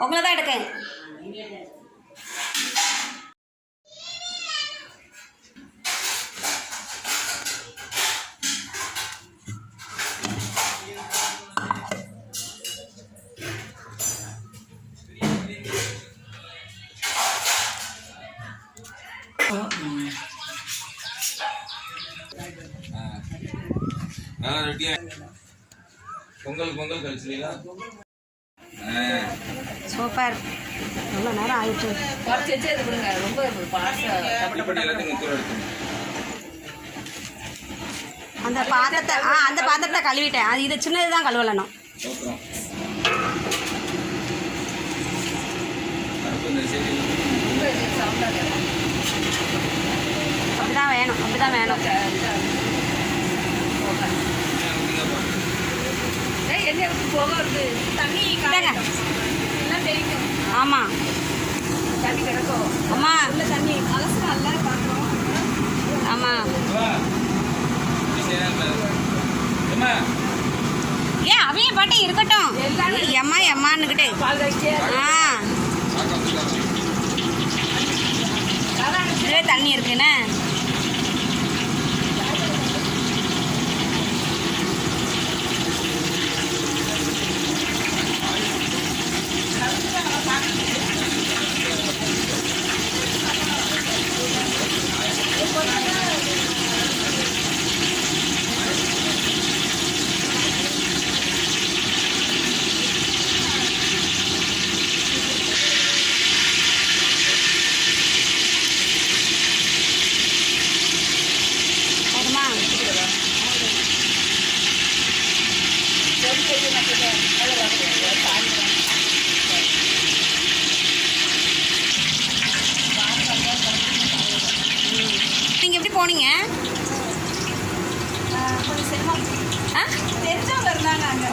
உங்களை தான் எடுக்கேன். பொங்கல் பொங்கல் கழிச்சுங்களா? சூப்பர். எவ்வளோ நேரம் ஆயிடுச்சு. அந்த பாத்திரத்தை கழுவிட்டேன். அது இது சின்னது தான் கழுவலணும். அப்படிதான் வேணும், அப்படிதான் வேணும். ஆமாம் தண்ணி கிடக்கும். அம்மா தண்ணி ஆமாம். ஏன் அவைய பாட்டு இருக்கட்டும். எம்மா எம்மான்னுக்கிட்டே இதுவே தண்ணி இருக்குண்ணே. நீங்க எப்படி போனீங்க?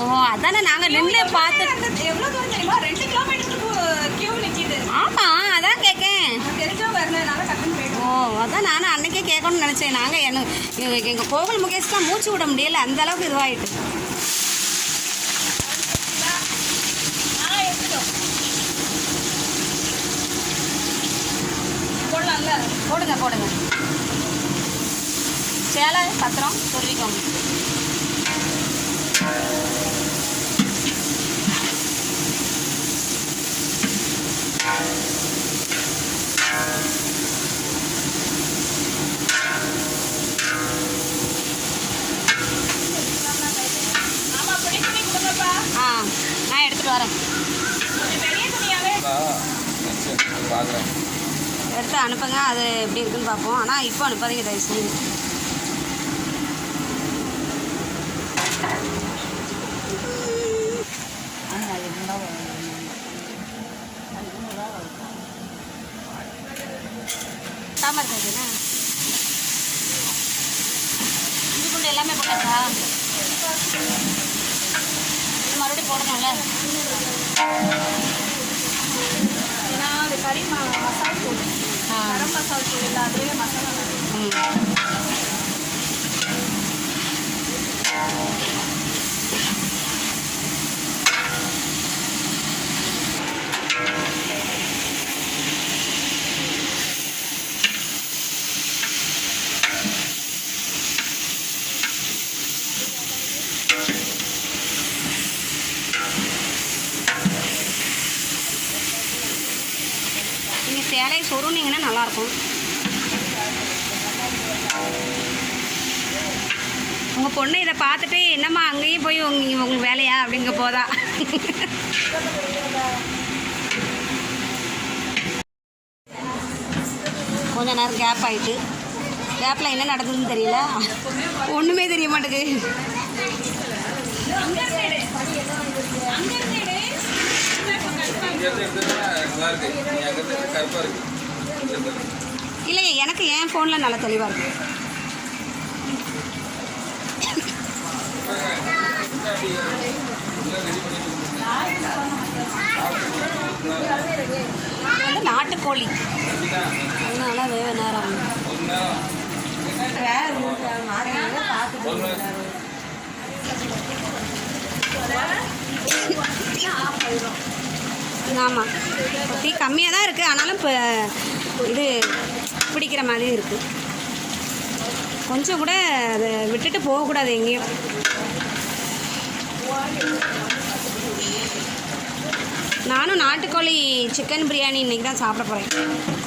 ஓ அதானே நாங்கள் நின்று பார்த்து. எவ்வளோ தூரம் தெரியுமா? 2 கிலோமீட்டருக்கு கியூ நிற்கிது. ஆமாம் அதான் கேட்கேன். தெரிஞ்சவங்க வரலனால கட்டணம் போயிடும். ஓ அதான் நானும் அன்னைக்கே கேட்கணும்னு நினச்சேன். நாங்கள் எங்கள் கோவில் முகேஷ் தான் மூச்சு விட முடியல, அந்த அளவுக்கு இதுவாகிட்டு. போடலாம்ல? போடுங்க போடுங்க. சேலை பத்திரம் சொல்லிக்கோங்க. நான் எடுத்துகிட்டு வரேன். எடுத்து அனுப்புங்க. அது எப்படி இருக்குன்னு பார்ப்போம். ஆனால் இப்போ அனுப்பாதீங்க தயவு செய்து. சாம்பார் காய்க்குண்ணா இஞ்சி பூண்டு எல்லாமே போட்டாச்சா? மறுபடியும் போடணும்ல. ஏன்னா அது கறி மசால் தூள், கரம் மசால் தூள் இல்லை, அதுவே மசாலா. நீங்கள் சேலையை சொருனீங்கன்னா நல்லாயிருக்கும். உங்கள் பொண்ணு இதை பார்த்துட்டு என்னம்மா அங்கேயும் போய் உங்களுக்கு வேலையா அப்படிங்க போதா. கொஞ்ச நேரம் கேப் ஆகிட்டு, கேப்பில் என்ன நடந்ததுன்னு தெரியல, ஒன்றுமே தெரிய மாட்டேங்குது. இல்லையே எனக்கு என் ஃபோனில் நல்லா தெளிவாக இருக்கு. வந்து நாட்டுக்கோழி அதனால வேறு நேரம் வேறு பார்த்து ஆமாம், டீ கம்மியாக தான் இருக்குது. ஆனாலும் இப்போ இது பிடிக்கிற மாதிரி இருக்குது. கொஞ்சம் கூட அதை விட்டுட்டு போகக்கூடாது எங்கேயும். நானும் நாட்டுக்கோழி சிக்கன் பிரியாணி இன்றைக்கி தான் சாப்பிட போகிறேன்.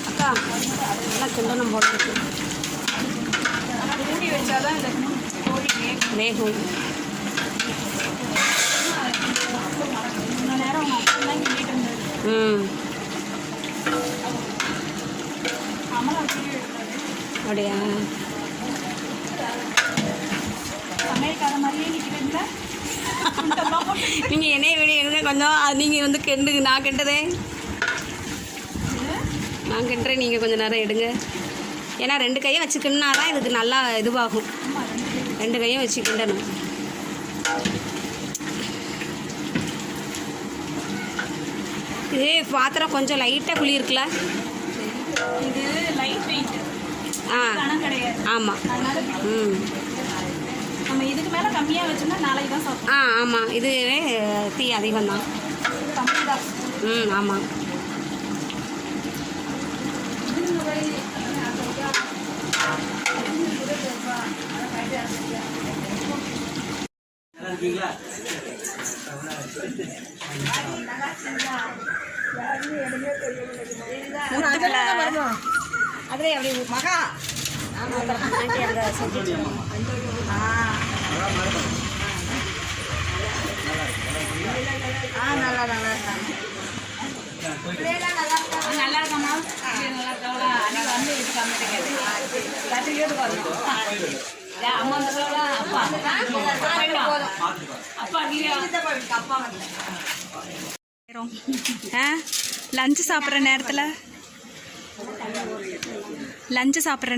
அக்கா நல்லா கிண்டனம் போட்டு மூடி வச்சாதான் இந்த கோழி வேகும். இவ்வளோ நேரம் அவங்க அப்பா தான் கிண்டிட்டு இருந்தாரு. அமலா வீடியோ எடுத்தாரு. அப்படியா? சமையல்கார மாதிரியே நிற்கிறீங்களா? நீங்கள் என்னைய விட எடுங்க கொஞ்சம். அது நீங்கள் வந்து கெண்டுங்க. நான் கெண்டதே நான் கெண்டுறேன். நீங்கள் கொஞ்சம் நேரம் எடுங்க. ஏன்னா 2 கையை வச்சுக்கின்னா தான் இதுக்கு நல்லா இதுவாகும். 2 கையும் வச்சு கிண்டணும். இது பாத்திரம் கொஞ்சம் லைட்டாக குழி இருக்குல்ல. இது லைட் வெயிட். ஆ கணம் கிடையாது. ஆமாம். அதனால நம்ம இதுக்கு மேலே கம்மியாக வச்சோம்னா நாளைக்கு தான் சாப்பிடுவோம். ஆமாம். இதுவே தீ அதிகம் தான். கம்மி தான். ஆமாம். அதிலே அப்படி மகா ஆண்டி அங்கே செஞ்சு நல்லா நல்லா இருக்காங்க. நல்லா இருக்காமா? நல்லா இருக்காங்களா? அன்னைக்கு வந்து இருக்காம கத்திரிக்கோடு வரணும். அம்மா அப்பா அப்பா அப்பா லஞ்சு சாப்பிட்ற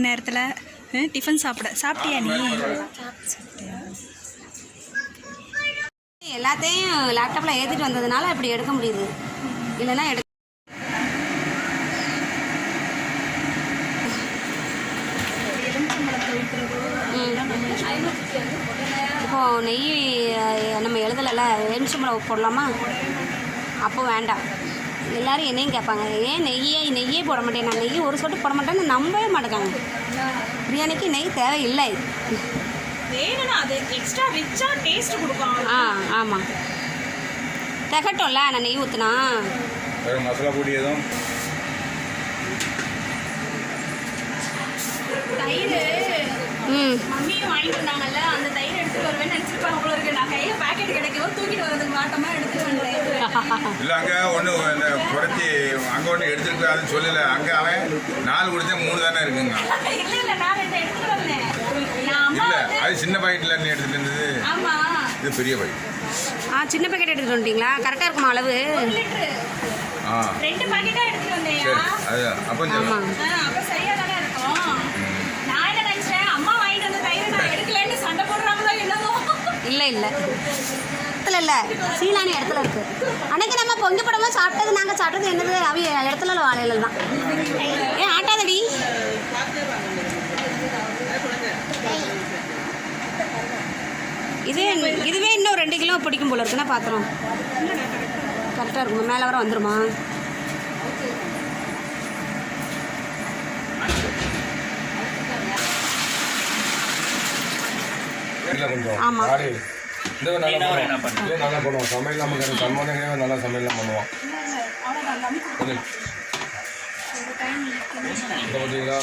நேரத்தில் டிஃபன் சாப்பிட்டியா நீ? எல்லாத்தையும் லேப்டாப்பில் ஏற்றிட்டு வந்ததுனால இப்படி எடுக்க முடியுது. இல்லைன்னா இப்போது நெய் நம்ம எழுதலைல எலுமிச்சம்பழம் போடலாமா? அப்போ வேண்டாம். எல்லோரும் என்னையும் கேட்பாங்க, ஏன் நெய்யே போட மாட்டேன். நான் நெய் ஒரு சொட்டு போட மாட்டேன்னு நம்பவே மாட்டேங்காங்க. பிரியாணிக்கு நெய் தேவையில்லை. ஆமாம். தகட்டும்ல நான் நெய் ஊற்றினா. மசாலா பொடி எதுவும் தயிர் மம்மியும் வாங்கிட்டு வந்தாங்கல்ல, அந்த தயிர் எடுத்துட்டு வருவேன்னு நினைச்சிருப்பாங்க போல இருக்கு. நான் கையில பாக்கெட் கிடைக்கும் தூக்கிட்டு வரதுக்கு மாட்டமா எடுத்துட்டு வந்தேன். இல்லை அங்கே ஒன்று குறைச்சி அங்கே ஒன்று எடுத்துருக்கு அது சொல்லலை. அங்கே அவன் 4 குடிச்சா 3 தானே இருக்குங்க. இல்ல நான் 2 எடுத்துட்டு வந்தேன். இல்லை அது சின்ன பாக்கெட்டில் நீ எடுத்துட்டு இருந்தது. ஆமா இது பெரிய பாக்கெட். சின்ன பாக்கெட் எடுத்துட்டு வந்துட்டீங்களா? கரெக்டாக இருக்குமா அளவு? 1 லிட்டர். 2 பாக்கெட்டா எடுத்துட்டு வந்தேன். சரி அது அப்போ சொல்லலாம். அப்ப சரியா தானே இருக்கும். நான் என்ன நினைச்சேன், அம்மா வாங்கிட்டு வந்த தயிர் நான் எடுக்கலன்னு சண்டை போடுறாங்களோ என்னமோ. இல்லை இல்லை சீலானி இடத்துல இருக்கு. அன்னைக்கு நம்ம பொங்கி படமா சாப்பிட்டது, நாங்கள் சாப்பிட்டது என்னது அவிய இடத்துல வாழையில தான். ஏன் ஆட்டாதடி? இதுவே இன்னும் 2 கிலோ பிடிக்கும் போல இருக்குன்னா பாத்திரம் கரெக்டாக இருக்குமா? மேலே வர வந்துருமா? ஆமாம். நல்லா பண்ணுவோம். சமையல் நமக்கு சம்பந்தம் நல்லா சமையல்லாம் பண்ணுவோம். பார்த்தீங்களா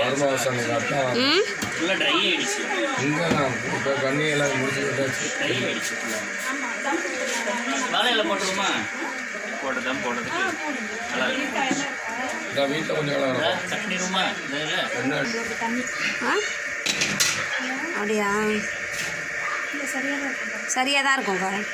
வருமாசம் கரெக்டாக இங்கே தான் இப்போ கண்ணி எல்லாம் முடிச்சு விட்டாச்சு. வீட்டில் கொஞ்சம் என்ன அப்படியா? சரியாக தான் இருக்கும்.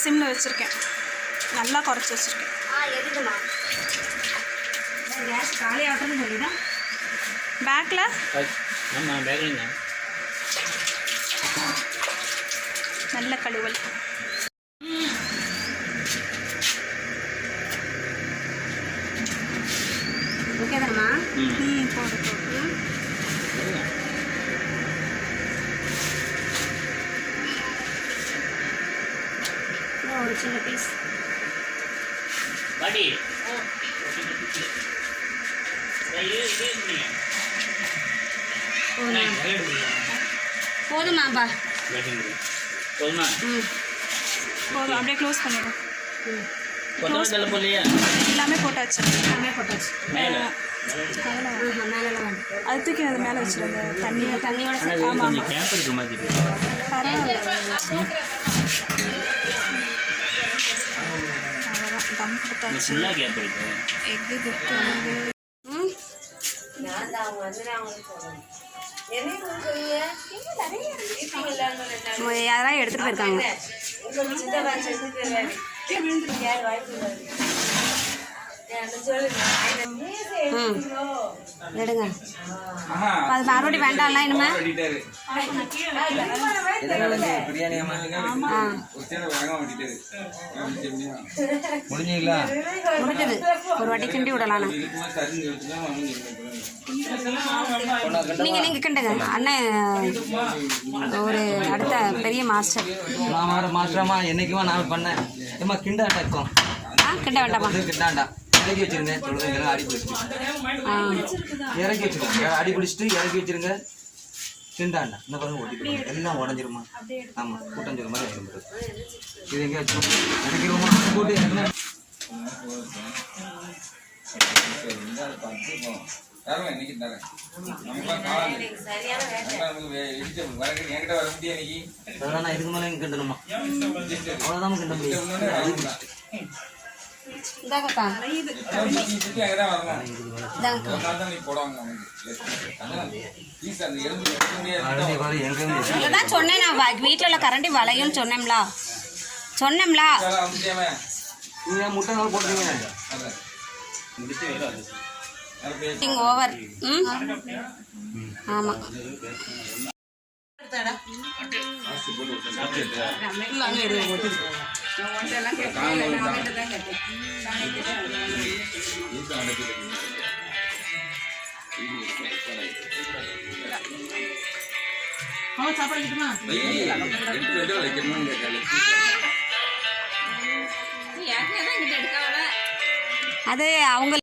சிம்மில் வச்சுருக்கேன், நல்லா குறைச்சி வச்சுருக்கேன். எதுக்குமா கேஸ் காலி ஆகட்டும்னு சொல்லிதான் பேக்கில் ஆமாம் பேக்கிங்க நல்ல கழுவல். ஓகே தானம்மா? போடு போடு. ஒரு சின்ன பீஸ் பாட்டி போதுமாப்பா? போதுமா? ம் போதும், அப்படியே க்ளோஸ் பண்ணிவிடும். கொத்தமல்லி தலை போடலையா? எல்லாமே போட்டாச்சு. எல்லாமே போட்டாச்சு. மேலே மேலெல்லாம் வேண்டாம். அது தூக்கி அது மேலே வச்சுருங்க. தண்ணியோட ஆனால் கொஞ்சம் கேப் இருக்கிற மாதிரி இருக்கு. பரவாயில்ல. அவ்வளோதான், தம் கொடுத்தாச்சு. ஃபுல்லாக கேப் இருக்கு. எக்கு குத்து ம் யாராவது எடுத்துகிட்டு போயிருக்காங்க. ம் எடுங்க. அது மறுபடியும் வேண்டாம்ல இனிமே. முடிஞ்சீங்களா? முடிஞ்சது, ஒரு வாட்டி கிண்டி விடலாம். நீங்கள் கிண்டுங்க. அண்ணன் ஒரு அடுத்த பெரிய மாஸ்டர். நான் மாஸ்டராமா என்னைக்குமா நான் பண்ணேன். ஏமா கிண்டாண்டா இப்போ கிண்ட வேண்டாமா? கிண்டாண்டா இறக்கி வச்சிருங்க. சொல்லுங்க, அடி பிடிச்சிட்டு இறக்கி வச்சிருங்க. அடி பிடிச்சிட்டு இறக்கி வச்சிருங்க. கிண்டாண்டா இந்த பாருங்க ஒட்டி எல்லாம் உடஞ்சிருமா? ஆமாம், கூட்டம் சொல்ல மாதிரி ஆகிடும். இது எங்கே வச்சோம் இறக்கிடுவோமா? போட்டு இறக்குனா இன்னைக்கு தரேன். என்கிட்ட வர முடியும் இன்னைக்கு. அதெல்லாம் நான் இதுக்கு மேலே கிண்டணுமா? அவ்வளோதான் கிண்ட முடியும். இதாக்கா அங்கதான் வரணும். நீ போடுவாங்க இதான் சொன்னேன். நான் வீட்டில் உள்ள கரண்டி வளையும் சொன்னேம்ல. நீங்கள் முட்டை நாள் போட்டுருங்க. ஓவர். ம் ஆமாம். அது அவங்க